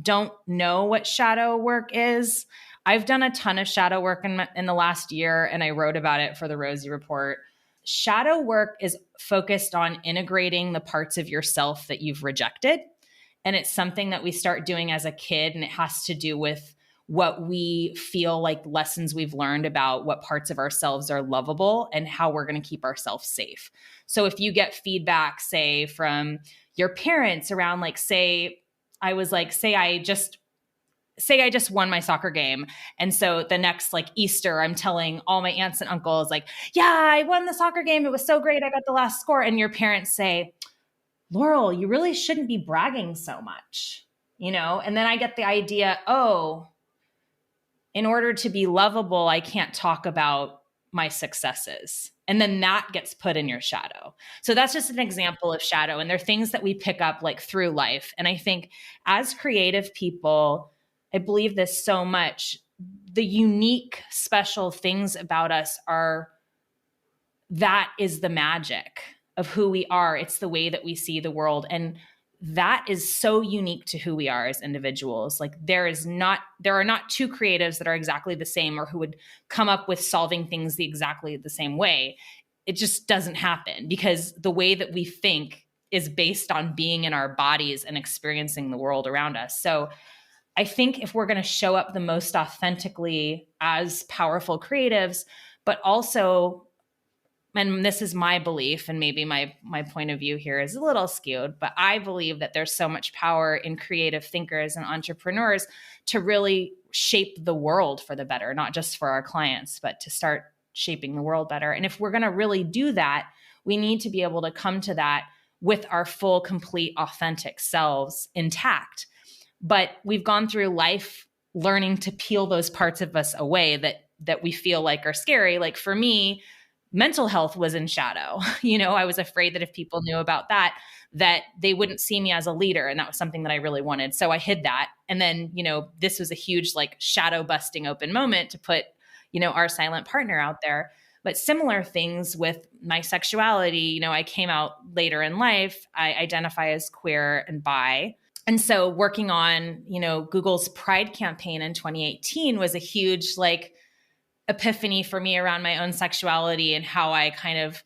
Speaker 3: don't know what shadow work is, I've done a ton of shadow work in the last year, and I wrote about it for the Rosie Report. Shadow work is focused on integrating the parts of yourself that you've rejected. And it's something that we start doing as a kid, and it has to do with what we feel like lessons we've learned about what parts of ourselves are lovable and how we're going to keep ourselves safe. So if you get feedback, say, from your parents around like, say I just won my soccer game. And so the next like Easter, I'm telling all my aunts and uncles like, yeah, I won the soccer game. It was so great. I got the last score. And your parents say, Laurel, you really shouldn't be bragging so much, And then I get the idea, oh, in order to be lovable, I can't talk about my successes. And then that gets put in your shadow. So that's just an example of shadow. And they're things that we pick up like through life. And I think as creative people, I believe this so much. The unique, special things about us that is the magic of who we are. It's the way that we see the world. And that is so unique to who we are as individuals. Like there are not two creatives that are exactly the same or who would come up with solving things exactly the same way. It just doesn't happen because the way that we think is based on being in our bodies and experiencing the world around us. So I think if we're going to show up the most authentically as powerful creatives, but also, and this is my belief, and maybe my point of view here is a little skewed, but I believe that there's so much power in creative thinkers and entrepreneurs to really shape the world for the better, not just for our clients, but to start shaping the world better. And if we're going to really do that, we need to be able to come to that with our full, complete, authentic selves intact. But we've gone through life learning to peel those parts of us away that we feel like are scary. Like for me, mental health was in shadow. I was afraid that if people knew about that they wouldn't see me as a leader. And that was something that I really wanted. So I hid that. And then, this was a huge like shadow busting open moment to put, our silent partner out there. But similar things with my sexuality, I came out later in life. I identify as queer and bi. And so working on, Google's Pride campaign in 2018 was a huge like epiphany for me around my own sexuality and how I kind of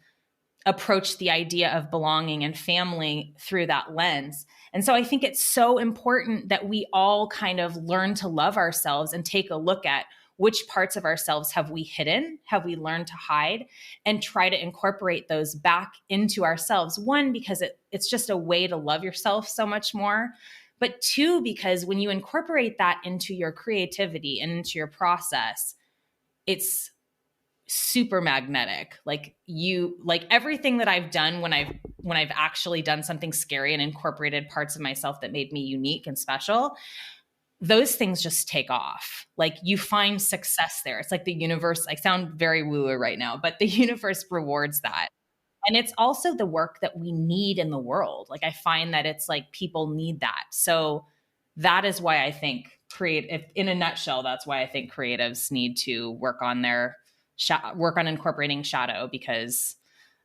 Speaker 3: approach the idea of belonging and family through that lens. And so I think it's so important that we all kind of learn to love ourselves and take a look at which parts of ourselves have we hidden, have we learned to hide, and try to incorporate those back into ourselves. One, because it's just a way to love yourself so much more. But two, because when you incorporate that into your creativity and into your process, it's super magnetic. Like everything that I've done when I've actually done something scary and incorporated parts of myself that made me unique and special, those things just take off. Like you find success there. It's like the universe, I sound very woo-woo right now, but the universe rewards that. And it's also the work that we need in the world. Like I find that it's like people need that. So that is why I think in a nutshell, that's why I think creatives need to work on incorporating shadow, because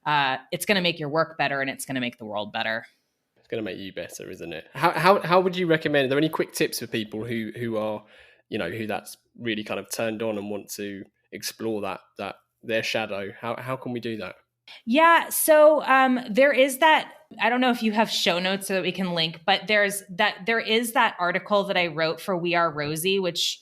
Speaker 3: it's going to make your work better and it's going to make the world better.
Speaker 2: It's going to make you better, isn't it? How would you recommend? Are there any quick tips for people who are, who that's really kind of turned on and want to explore that their shadow? How can we do that?
Speaker 3: Yeah. So there is that. I don't know if you have show notes so that we can link, but there is that article that I wrote for We Are Rosie, which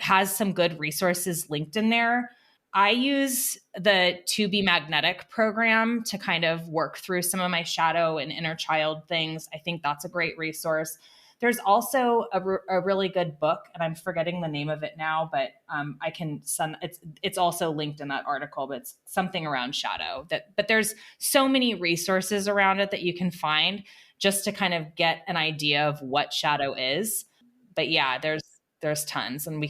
Speaker 3: has some good resources linked in there. I use the To Be Magnetic program to kind of work through some of my shadow and inner child things. I think that's a great resource. There's also a really good book, and I'm forgetting the name of it now, but I can send it's also linked in that article, but it's something around shadow. But there's so many resources around it that you can find just to kind of get an idea of what shadow is. But yeah, there's tons, and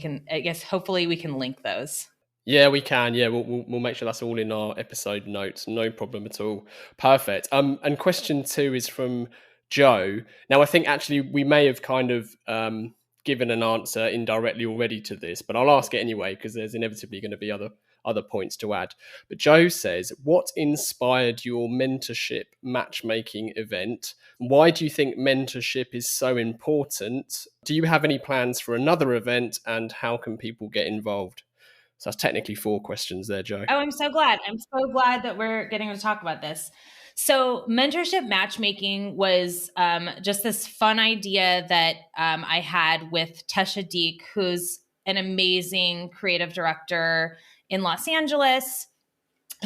Speaker 3: hopefully we can link those.
Speaker 2: Yeah, we can. Yeah, we'll make sure that's all in our episode notes. No problem at all. Perfect. And question 2 is from Joe. Now, I think actually we may have kind of given an answer indirectly already to this, but I'll ask it anyway because there's inevitably going to be other points to add. But Joe says, what inspired your mentorship matchmaking event? Why do you think mentorship is so important? Do you have any plans for another event, and how can people get involved? So that's technically 4 questions there, Joe.
Speaker 3: Oh, I'm so glad. I'm so glad that we're getting to talk about this. So mentorship matchmaking was just this fun idea that I had with Tesha Deek, who's an amazing creative director in Los Angeles,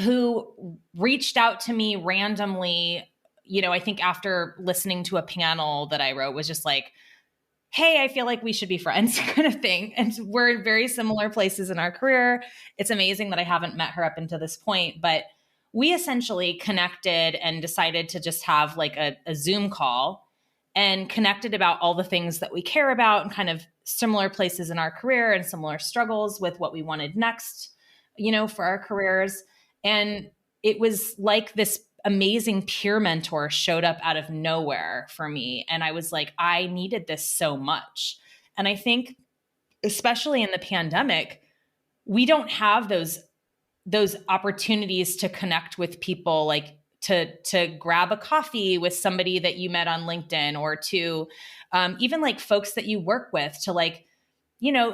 Speaker 3: who reached out to me randomly, I think after listening to a panel that I wrote, was just like, hey, I feel like we should be friends kind of thing. And we're in very similar places in our career. It's amazing that I haven't met her up until this point, but we essentially connected and decided to just have like a Zoom call. and connected about all the things that we care about and kind of similar places in our career and similar struggles with what we wanted next, for our careers. And it was like this amazing peer mentor showed up out of nowhere for me. And I was like, I needed this so much. And I think, especially in the pandemic, we don't have those opportunities to connect with people, like to grab a coffee with somebody that you met on LinkedIn, or to even like folks that you work with, to like,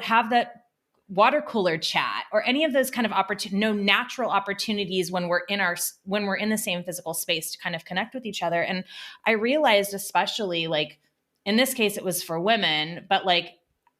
Speaker 3: have that water cooler chat, or any of those kind of natural opportunities when we're in the same physical space to kind of connect with each other. And I realized, especially like in this case, it was for women, but like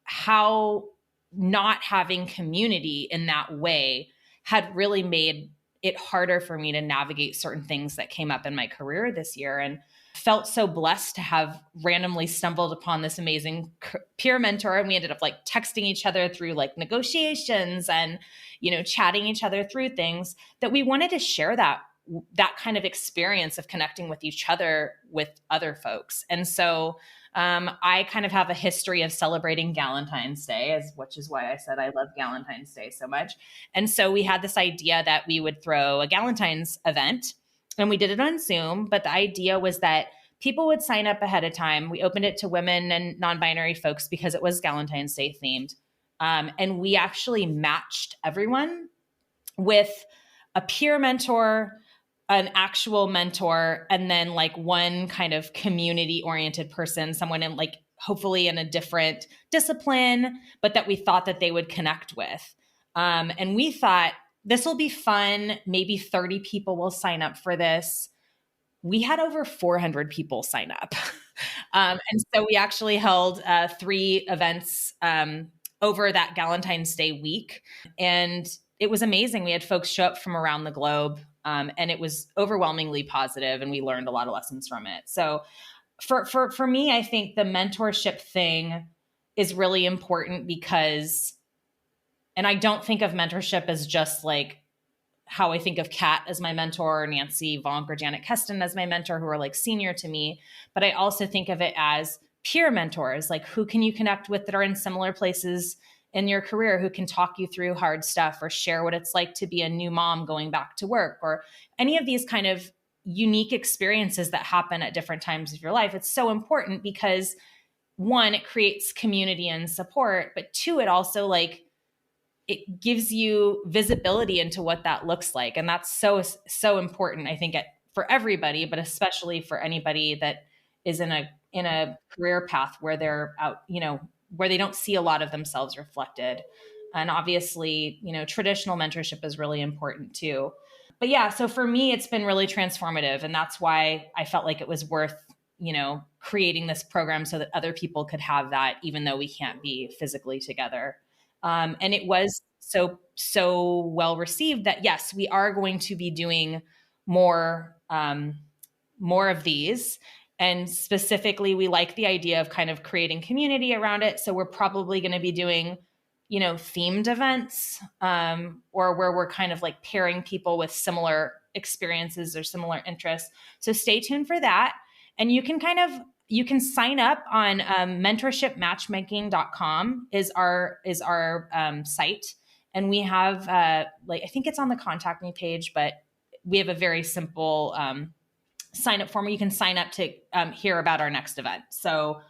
Speaker 3: how not having community in that way had really made it harder for me to navigate certain things that came up in my career this year. And felt so blessed to have randomly stumbled upon this amazing peer mentor. And we ended up like texting each other through like negotiations and, chatting each other through things, that we wanted to share that kind of experience of connecting with each other with other folks. And so I kind of have a history of celebrating Galentine's Day, which is why I said I love Galentine's Day so much. And so we had this idea that we would throw a Galentine's event, and we did it on Zoom. But the idea was that people would sign up ahead of time. We opened it to women and non-binary folks because it was Galentine's Day themed. And we actually matched everyone with a peer mentor, an actual mentor, and then like one kind of community oriented person, someone in like hopefully in a different discipline, but that we thought that they would connect with. And we thought this will be fun. Maybe 30 people will sign up for this. We had over 400 people sign up. And so we actually held 3 events over that Galentine's Day week. And it was amazing. We had folks show up from around the globe. And it was overwhelmingly positive, and we learned a lot of lessons from it. So for me, I think the mentorship thing is really important because, and I don't think of mentorship as just like how I think of Kat as my mentor, or Nancy Vonk or Janet Keston as my mentor, who are like senior to me. But I also think of it as peer mentors, like who can you connect with that are in similar places in your career, who can talk you through hard stuff or share what it's like to be a new mom going back to work, or any of these kind of unique experiences that happen at different times of your life. It's so important because 1, it creates community and support, but 2, it also like, it gives you visibility into what that looks like. And that's so important, I think, for everybody, but especially for anybody that is in a career path where they're out, where they don't see a lot of themselves reflected. And obviously, traditional mentorship is really important too. But yeah, so for me, it's been really transformative. And that's why I felt like it was worth, creating this program so that other people could have that, even though we can't be physically together. And it was so well received that, yes, we are going to be doing more of these. And specifically, we like the idea of kind of creating community around it. So we're probably going to be doing, themed events, or where we're kind of like pairing people with similar experiences or similar interests. So stay tuned for that. And you can sign up on mentorshipmatchmaking.com is our site. And we have I think it's on the contact me page, but we have a very simple sign up form where you can sign up to hear about our next event. So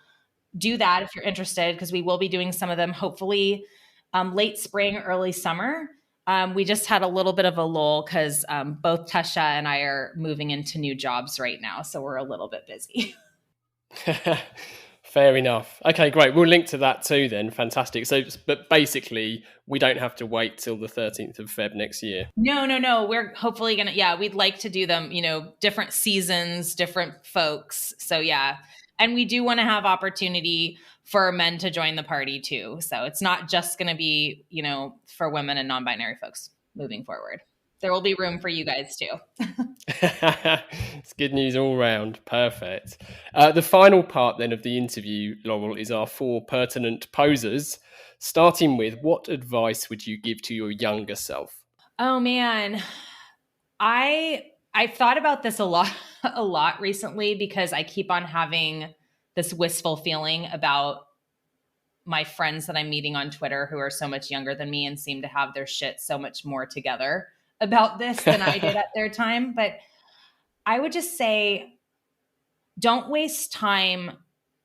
Speaker 3: do that if you're interested, because we will be doing some of them hopefully late spring, early summer. We just had a little bit of a lull because both Tasha and I are moving into new jobs right now. So we're a little bit busy.
Speaker 2: Fair enough. Okay, great. We'll link to that too then. Fantastic. So, but basically, we don't have to wait till the 13th of Feb next year.
Speaker 3: No. We're hopefully going to, we'd like to do them, different seasons, different folks. So yeah. And we do want to have opportunity for men to join the party too. So it's not just going to be, for women and non-binary folks moving forward. There will be room for you guys too.
Speaker 2: It's good news all round. Perfect. The final part then of the interview, Laurel, is our 4 pertinent posers, starting with, what advice would you give to your younger self?
Speaker 3: Oh man, I've thought about this a lot recently, because I keep on having this wistful feeling about my friends that I'm meeting on Twitter who are so much younger than me and seem to have their shit so much more together about this than I did at their time. But I would just say, don't waste time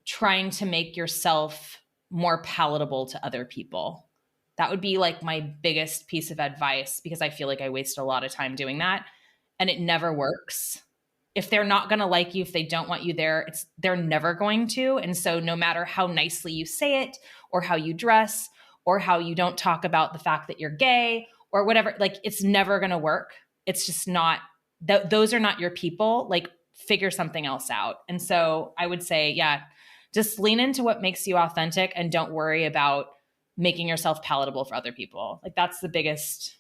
Speaker 3: trying to make yourself more palatable to other people. That would be like my biggest piece of advice, because I feel like I waste a lot of time doing that and it never works. If they're not going to like you, if they don't want you there, they're never going to. And so no matter how nicely you say it or how you dress or how you don't talk about the fact that you're gay or whatever, like it's never going to work. It's just not, those are not your people. Like figure something else out. And so I would say, yeah, just lean into what makes you authentic and don't worry about making yourself palatable for other people. Like that's the biggest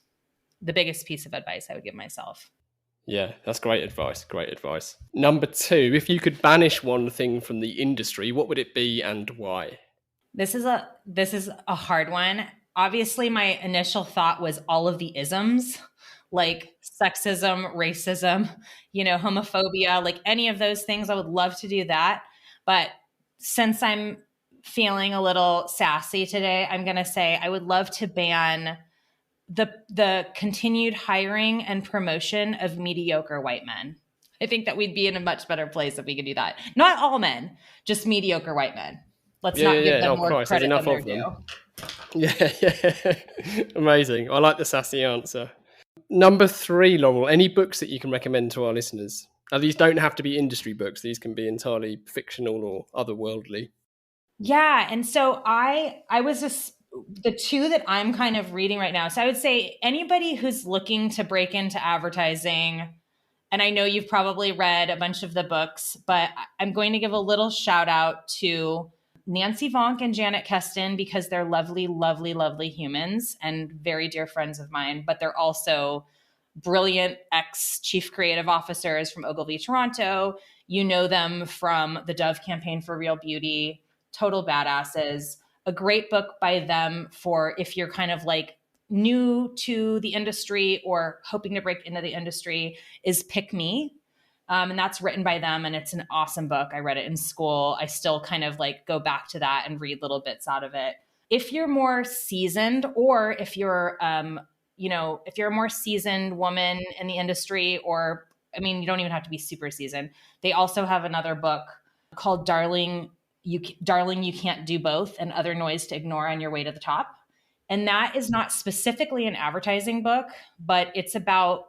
Speaker 3: piece of advice I would give myself.
Speaker 2: Yeah, that's great advice. Great advice. Number 2, if you could banish one thing from the industry, what would it be and why?
Speaker 3: This is a hard one. Obviously, my initial thought was all of the isms, like sexism, racism, homophobia, like any of those things. I would love to do that. But since I'm feeling a little sassy today, I'm going to say I would love to ban the continued hiring and promotion of mediocre white men. I think that we'd be in a much better place if we could do that. Not all men, just mediocre white men. Let's not give them more credit than they're due.
Speaker 2: Yeah. Amazing. I like the sassy answer. Number 3, Laurel, any books that you can recommend to our listeners? Now, these don't have to be industry books. These can be entirely fictional or otherworldly.
Speaker 3: Yeah. And so I was just, the 2 that I'm kind of reading right now. So I would say anybody who's looking to break into advertising, and I know you've probably read a bunch of the books, but I'm going to give a little shout out to Nancy Vonk and Janet Keston, because they're lovely, lovely, lovely humans and very dear friends of mine, but they're also brilliant ex-chief creative officers from Ogilvy, Toronto. You know them from the Dove campaign for Real Beauty, total badasses. A great book by them for if you're kind of like new to the industry or hoping to break into the industry is Pick Me. And that's written by them. And it's an awesome book. I read it in school. I still kind of like go back to that and read little bits out of it. If you're more seasoned, or if you're, if you're a more seasoned woman in the industry, or, I mean, you don't even have to be super seasoned. They also have another book called Darling, You Can't Do Both, and Other Noise to Ignore on Your Way to the Top. And that is not specifically an advertising book, but it's about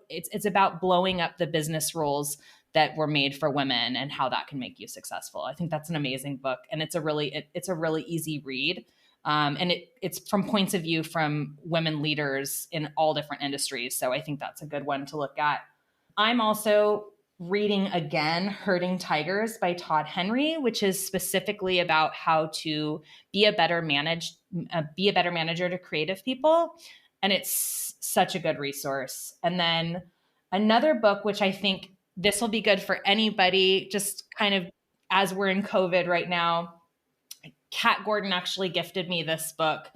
Speaker 3: it's about blowing up the business rules that were made for women and how that can make you successful. I think that's an amazing book, and it's a really easy read. And it's from points of view from women leaders in all different industries. So I think that's a good one to look at. I'm also reading again Herding Tigers by Todd Henry, which is specifically about how to be a better manager to creative people. And it's such a good resource. And then another book, which I think this will be good for anybody, just kind of as we're in COVID right now. Kat Gordon actually gifted me this book,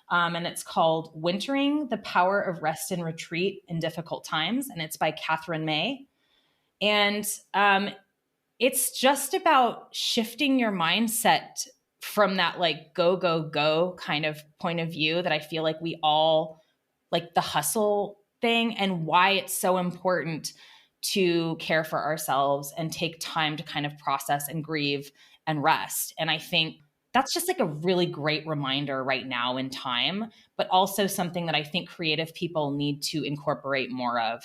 Speaker 3: and it's called Wintering: The Power of Rest and Retreat in Difficult Times. And it's by Catherine May. And it's just about shifting your mindset from that like go, go, go kind of point of view that I feel like we all like, the hustle thing, and why it's so important to care for ourselves and take time to kind of process and grieve and rest. And I think that's just like a really great reminder right now in time, but also something that I think creative people need to incorporate more of.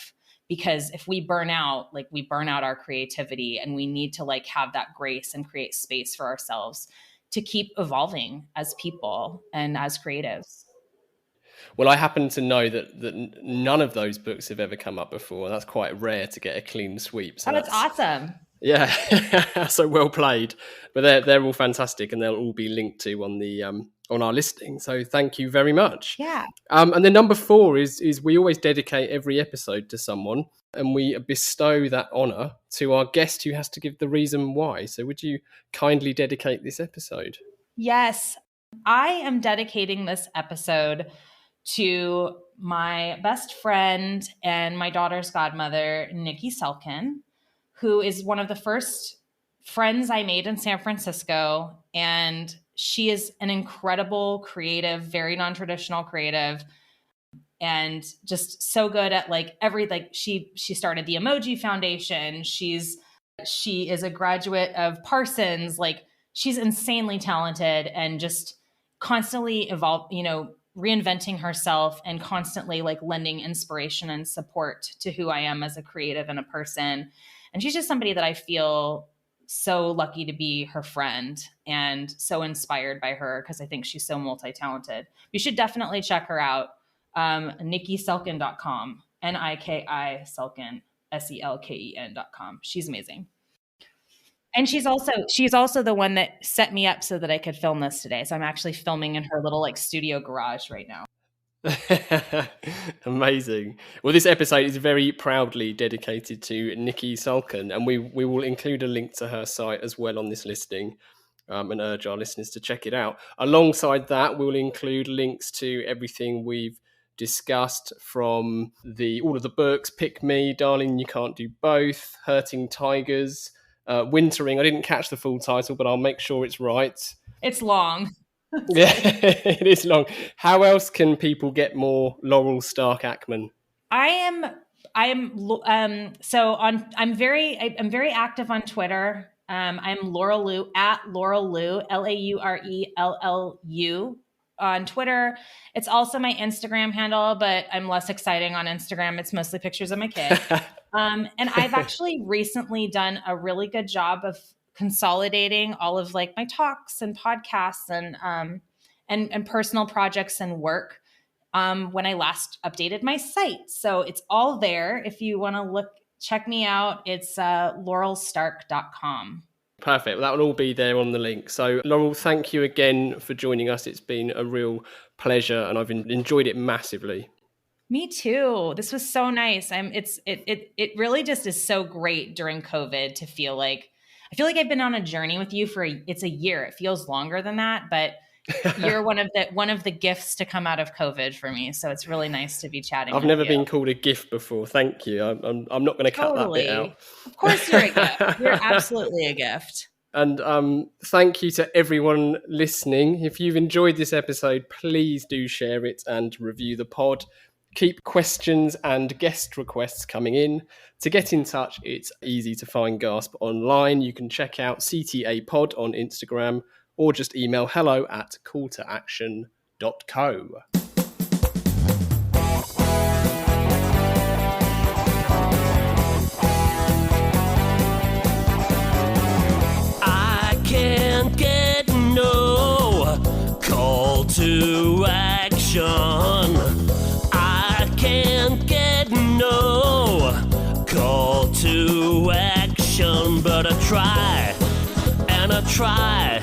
Speaker 3: Because if we burn out, like we burn out our creativity, and we need to like have that grace and create space for ourselves to keep evolving as people and as creatives.
Speaker 2: Well, I happen to know that none of those books have ever come up before. That's quite rare to get a clean sweep. So
Speaker 3: that's awesome.
Speaker 2: Yeah, so well played. But they're all fantastic, and they'll all be linked to on our listing. So thank you very much.
Speaker 3: Yeah.
Speaker 2: And then number 4 is we always dedicate every episode to someone, and we bestow that honour to our guest who has to give the reason why. So would you kindly dedicate this episode?
Speaker 3: Yes, I am dedicating this episode to my best friend and my daughter's godmother, Nikki Selkin, who is one of the first friends I made in San Francisco, and she is an incredible creative, very non-traditional creative, and just so good at like she started the Emoji Foundation. She is a graduate of Parsons. Like, she's insanely talented and just constantly reinventing herself and constantly like lending inspiration and support to who I am as a creative and a person. And she's just somebody that I feel so lucky to be her friend and so inspired by her, because I think she's so multi-talented. You should definitely check her out. NikiSelken.com, NIKI Selken, SELKEN.com. She's amazing. And she's also the one that set me up so that I could film this today. So I'm actually filming in her little like studio garage right now.
Speaker 2: Amazing. Well, this episode is very proudly dedicated to Niki Sulkin, and we will include a link to her site as well on this listing, and urge our listeners to check it out. Alongside that, we'll include links to everything we've discussed, from all of the books: Pick Me, Darling You Can't Do Both, Hurting Tigers, Wintering. I didn't catch the full title, but I'll make sure it's right.
Speaker 3: It's long.
Speaker 2: Yeah, it is long. How else can people get more Laurel Stark Akman? I'm very active on Twitter. I'm Laurel Lou, at Laurel Lou, LAURELLU on Twitter. It's also my Instagram handle, but I'm less exciting on Instagram. It's mostly pictures of my kid. And I've actually recently done a really good job of consolidating all of like my talks and podcasts and personal projects and work when I last updated my site. So it's all there. If you want to check me out, it's laurelstark.com. Perfect. Well, that will all be there on the link. So Laurel, thank you again for joining us. It's been a real pleasure, and I've enjoyed it massively.
Speaker 3: Me too. This was so nice. It really just is so great during COVID to feel like, I feel like I've been on a journey with you it's a year. It feels longer than that, but you're one of the gifts to come out of COVID for me. So it's really nice to be chatting.
Speaker 2: I've never been called a gift before. Thank you. I'm not going to cut that bit out.
Speaker 3: Of course you're a gift. You're absolutely a gift.
Speaker 2: And thank you to everyone listening. If you've enjoyed this episode, please do share it and review the pod. Keep questions and guest requests coming in. To get in touch, it's easy to find Gasp online. You can check out CTA Pod on Instagram, or just email hello@calltooaction.co.
Speaker 1: I can't get no call to action. I can't get no call to action, but I try and I try